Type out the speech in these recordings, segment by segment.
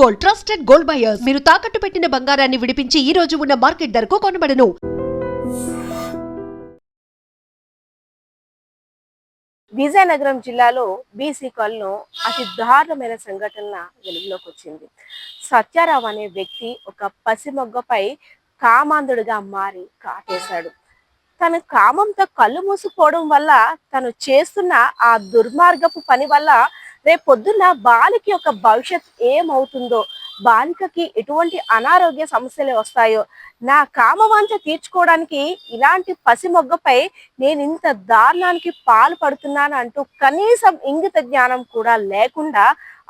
Gold, trusted gold buyers. మీరు తాకట్టు పెట్టిన బంగారాన్ని విడిపించి ఈ రోజు ఉన్న మార్కెట్ ధరకు కొనబడను. విజయనగరం జిల్లాలో బీసీ కాలనీలో అతి దారుణమైన సంఘటన వెలుగులోకి వచ్చింది. సత్యారావు అనే వ్యక్తి ఒక పసిమొగ్గపై కామాంధుడిగా మారి కాటేశాడు. తన కామంతో కళ్ళు మూసుకుపోవడం వల్ల తను చేస్తున్న ఆ దుర్మార్గపు పని వల్ల రేపొద్దున్న బాలిక యొక్క భవిష్యత్ ఏమవుతుందో, బాలికకి ఎటువంటి అనారోగ్య సమస్యలు వస్తాయో, నా కామవాంఛ తీర్చుకోవడానికి ఇలాంటి పసిమొగ్గపై నేను ఇంత దారుణానికి పాల్పడుతున్నాను అంటూ కనీసం ఇంగిత జ్ఞానం కూడా లేకుండా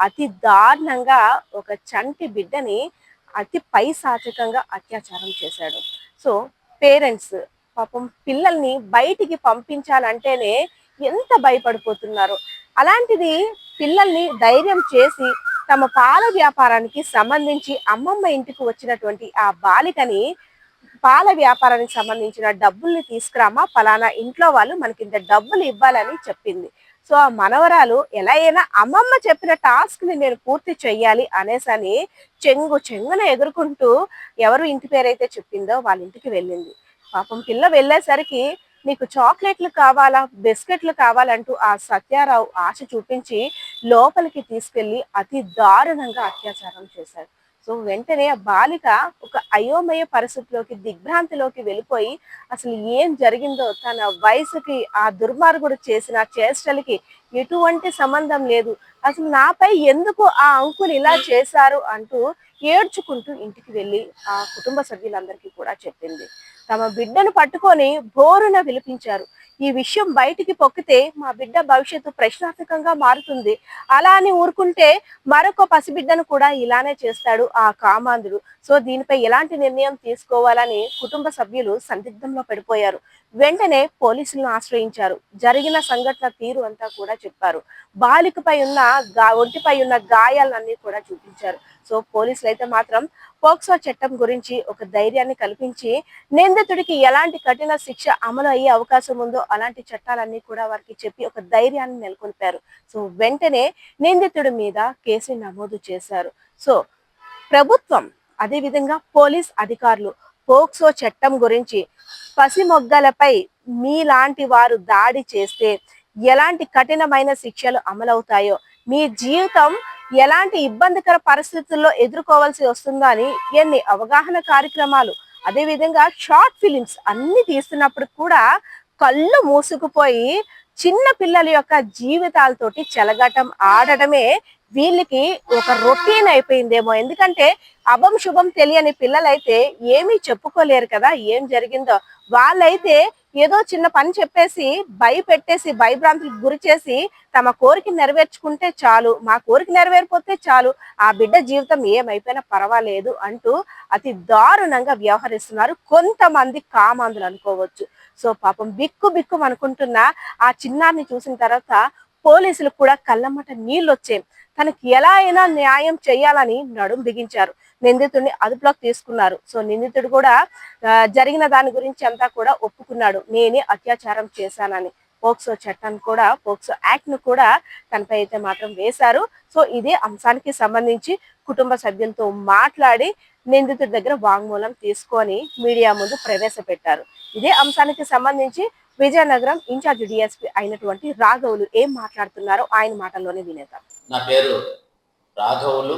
అతి దారుణంగా ఒక చంటి బిడ్డని అతి పైశాచికంగా అత్యాచారం చేశాడు. సో పేరెంట్స్ పాపం పిల్లల్ని బయటికి పంపించాలంటేనే ఎంత భయపడిపోతున్నారు. అలాంటిది పిల్లల్ని ధైర్యం చేసి తమ పాల వ్యాపారానికి సంబంధించి అమ్మమ్మ ఇంటికి వచ్చినటువంటి ఆ బాలికని పాల వ్యాపారానికి సంబంధించిన డబ్బుల్ని తీసుకురామా, ఫలానా ఇంట్లో వాళ్ళు మనకి ఇంత డబ్బులు ఇవ్వాలని చెప్పింది. సో ఆ మనవరాలు ఎలా అయినా అమ్మమ్మ చెప్పిన టాస్క్ ని నేను పూర్తి చెయ్యాలి అనేసని చెంగున ఎగురుకుంటూ ఎవరు ఇంటి పేరైతే చెప్పిందో వాళ్ళ ఇంటికి వెళ్ళింది. పాపం పిల్ల వెళ్ళేసరికి నీకు చాక్లెట్లు కావాలా, బిస్కెట్లు కావాలంటూ ఆ సత్యారావు ఆశ చూపించి లోపలికి తీసుకెళ్లి అతి దారుణంగా అత్యాచారం చేశారు. సో వెంటనే ఆ బాలిక ఒక అయోమయ పరిస్థితిలోకి, దిగ్భ్రాంతిలోకి వెళ్ళిపోయి అసలు ఏం జరిగిందో, తన వయసుకి ఆ దుర్మార్గుడు చేసిన చేష్టలకి ఎటువంటి సంబంధం లేదు, అసలు నాపై ఎందుకు ఆ అంకులు ఇలా చేశారు అంటూ ఏడ్చుకుంటూ ఇంటికి వెళ్ళి ఆ కుటుంబ సభ్యులందరికీ కూడా చెప్పింది. తమ బిడ్డను పట్టుకొని బోరున విలిపించారు. ఈ విషయం బయటికి పొక్కితే మా బిడ్డ భవిష్యత్తు ప్రశ్నార్థకంగా మారుతుంది, అలా అని ఊరుకుంటే మరొక పసిబిడ్డను కూడా ఇలానే చేస్తాడు ఆ కామాంధుడు. సో దీనిపై ఎలాంటి నిర్ణయం తీసుకోవాలని కుటుంబ సభ్యులు సందిగ్ధంలో పడిపోయారు. వెంటనే పోలీసులను ఆశ్రయించారు. జరిగిన సంఘటన తీరు అంతా కూడా చెప్పారు. బాలికపై ఉన్న ఒంటిపై ఉన్న గాయాలన్నీ కూడా చూపించారు. సో పోలీసులు అయితే మాత్రం పోక్సో చట్టం గురించి ఒక ధైర్యాన్ని కల్పించి నిందితుడికి ఎలాంటి కఠిన శిక్ష అమలు అయ్యే అవకాశం ఉందో అలాంటి చట్టాలన్నీ కూడా వారికి చెప్పి ఒక ధైర్యాన్ని నెలకొల్పారు. సో వెంటనే నిందితుడి మీద కేసు నమోదు చేశారు. సో ప్రభుత్వం అదేవిధంగా పోలీస్ అధికారులు పోక్సో చట్టం గురించి పసిమొగ్గలపై మీలాంటి వారు దాడి చేస్తే ఎలాంటి కఠినమైన శిక్షలు అమలవుతాయో, మీ జీవితం ఎలాంటి ఇబ్బందికర పరిస్థితుల్లో ఎదుర్కోవాల్సి వస్తుందో అని ఎన్ని అవగాహన కార్యక్రమాలు, అదేవిధంగా షార్ట్ ఫిలిమ్స్ అన్ని తీస్తున్నప్పుడు కూడా కళ్ళు మూసుకుపోయి చిన్న పిల్లల యొక్క జీవితాలతోటి చెలగాటం ఆడటమే వీళ్ళకి ఒక రొటీన్ అయిపోయిందేమో. ఎందుకంటే అభం శుభం తెలియని పిల్లలైతే ఏమీ చెప్పుకోలేరు కదా ఏం జరిగిందో. వాళ్ళైతే ఏదో చిన్న పని చెప్పేసి భయపెట్టేసి భయభ్రాంతులకు గురి చేసి తమ కోరిక నెరవేర్చుకుంటే చాలు, మా కోరిక నెరవేరిపోతే చాలు, ఆ బిడ్డ జీవితం ఏమైపోయినా పర్వాలేదు అంటూ అతి దారుణంగా వ్యవహరిస్తున్నారు కొంతమంది కామాంధులు అనుకోవచ్చు. సో పాపం బిక్కు అనుకుంటున్న ఆ చిన్నారిని చూసిన తర్వాత పోలీసులు కూడా కళ్ళమ్మట నీళ్ళు వచ్చాయి. తనకి ఎలా అయినా న్యాయం చేయాలని నడుం బిగించారు. నిందితుడిని అదుపులోకి తీసుకున్నారు. సో నిందితుడు కూడా జరిగిన దాని గురించి అంతా కూడా ఒప్పుకున్నాడు, నేనే అత్యాచారం చేశానని. పోక్సో చట్టాన్ని కూడా, పోక్సో యాక్ట్ ను కూడా తనపై అయితే మాత్రం వేశారు. సో ఇదే అంశానికి సంబంధించి కుటుంబ సభ్యులతో మాట్లాడి నిందితుడి దగ్గర వాంగ్మూలం తీసుకొని మీడియా ముందు ప్రవేశపెట్టారు. ఇదే అంశానికి సంబంధించి విజయనగరం ఇన్ఛార్జ్ డిఎస్పీ అయినటువంటి రాఘవులు ఏం మాట్లాడుతున్నారో ఆయన మాటల్లోనే వినేద్దాం. నా పేరు రాఘవులు,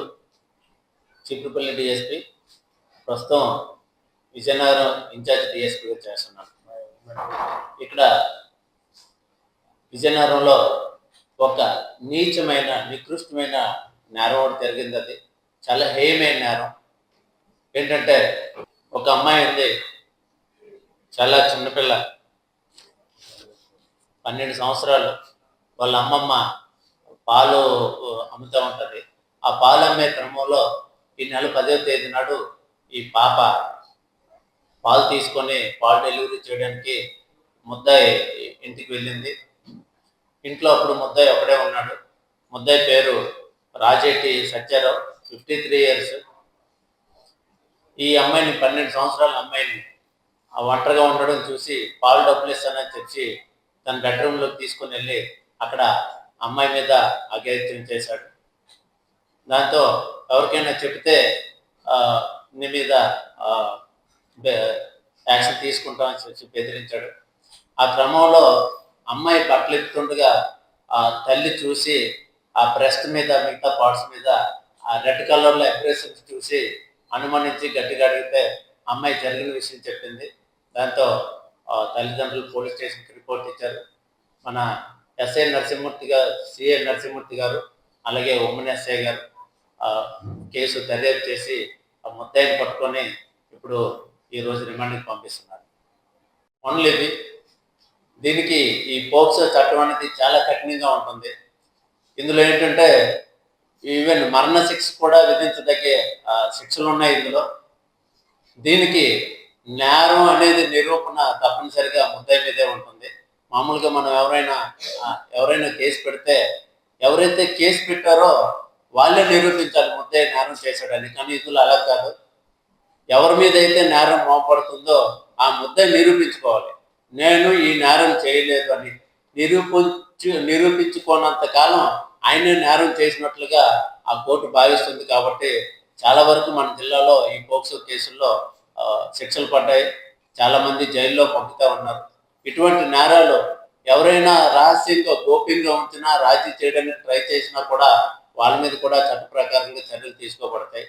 చిక్కుపల్లి డిఎస్పీ. ప్రస్తుతం విజయనగరం ఇన్ఛార్జ్ డిఎస్పీగా చేస్తున్నాను. ఇక్కడ విజయనగరంలో ఒక నీచమైన నికృష్టమైన నేరం ఒకటి జరిగింది. అది చాలా హేయమైన నేరం. ఏంటంటే ఒక అమ్మాయి ఉంది, చాలా చిన్నపిల్ల, 12 సంవత్సరాలు. వాళ్ళ అమ్మమ్మ పాలు అమ్ముతూ ఉంటుంది. ఆ పాలు అమ్మే క్రమంలో ఈ నెల 10వ తేదీ నాడు ఈ పాప పాలు తీసుకొని పాలు డెలివరీ చేయడానికి ముద్దాయి ఇంటికి వెళ్ళింది. ఇంట్లో అప్పుడు ముద్దాయి ఒకడే ఉన్నాడు. ముద్దాయి పేరు రాజేటి సత్యారావు, 53 years. ఈ అమ్మాయిని, 12 సంవత్సరాల అమ్మాయిని ఆ ఒంటరిగా ఉండడం చూసి పాలు డబ్బులు ఇస్తానని చెప్పి తన బెడ్రూమ్లోకి తీసుకుని వెళ్ళి అక్కడ అమ్మాయి మీద అఘాయిత్యం చేశాడు. దాంతో ఎవరికైనా చెప్తే ఆ, నీ మీద ఆ, యాక్షన్ తీసుకుంటామని చెప్పి బెదిరించాడు. ఆ క్రమంలో అమ్మాయి బట్టలు ఎత్తుతుండగా ఆ తల్లి చూసి ఆ బ్రెస్ట్ మీద మిగతా పార్ట్స్ మీద ఆ రెడ్ కలర్లో అబ్రేషన్స్ చూసి అనుమానించి గట్టిగా అడిగితే అమ్మాయి జరిగిన విషయం చెప్పింది. దాంతో తల్లిదండ్రులు పోలీస్ స్టేషన్కి రిపోర్ట్ ఇచ్చారు. మన ఎస్ఐ నరసింహమూర్తి గారు, సిఐ నరసింహమూర్తి గారు, అలాగే ఉమ్మన్ ఎస్ఐ గారు ఆ, కేసు దర్యాప్తు చేసి ఆ ముద్దాయిని పట్టుకొని ఇప్పుడు ఈరోజు రిమాండ్కి పంపిస్తున్నారు. ఓన్లీ దీనికి ఈ పోక్సో చట్టం అనేది చాలా కఠినంగా ఉంటుంది. ఇందులో ఏంటంటే ఈవెన్ మరణ శిక్ష కూడా విధించదగ్గ శిక్షలు ఉన్నాయి ఇందులో. దీనికి నేరం అనేది నిరూపణ తప్పనిసరిగా ముద్దాయి మీదే ఉంటుంది. మామూలుగా మనం ఎవరైనా కేసు పెడితే ఎవరైతే కేసు పెట్టారో వాళ్ళే నిరూపించాలి ముద్దాయి నేరం చేశాడని. కానీ ఇందులో అలా కాదు. ఎవరి మీద అయితే నేరం మోపడుతుందో ఆ ముద్దాయి నిరూపించుకోవాలి, నేను ఈ నేరం చేయలేదు అని. నిరూపించుకోనంత కాలం ఆయనే నేరం చేసినట్లుగా ఆ కోర్టు భావిస్తుంది. కాబట్టి చాలా వరకు మన జిల్లాలో ఈ పోక్సో కేసుల్లో శిక్షలు పడ్డాయి. చాలా మంది జైల్లో పంపుతా ఉన్నారు. ఇటువంటి నేరాలు ఎవరైనా రహస్యంగా గోప్యంగా ఉంచినా, రాజీ చేయడానికి ట్రై చేసినా కూడా వాళ్ళ మీద కూడా చట్ట ప్రకారంగా చర్యలు తీసుకోబడతాయి.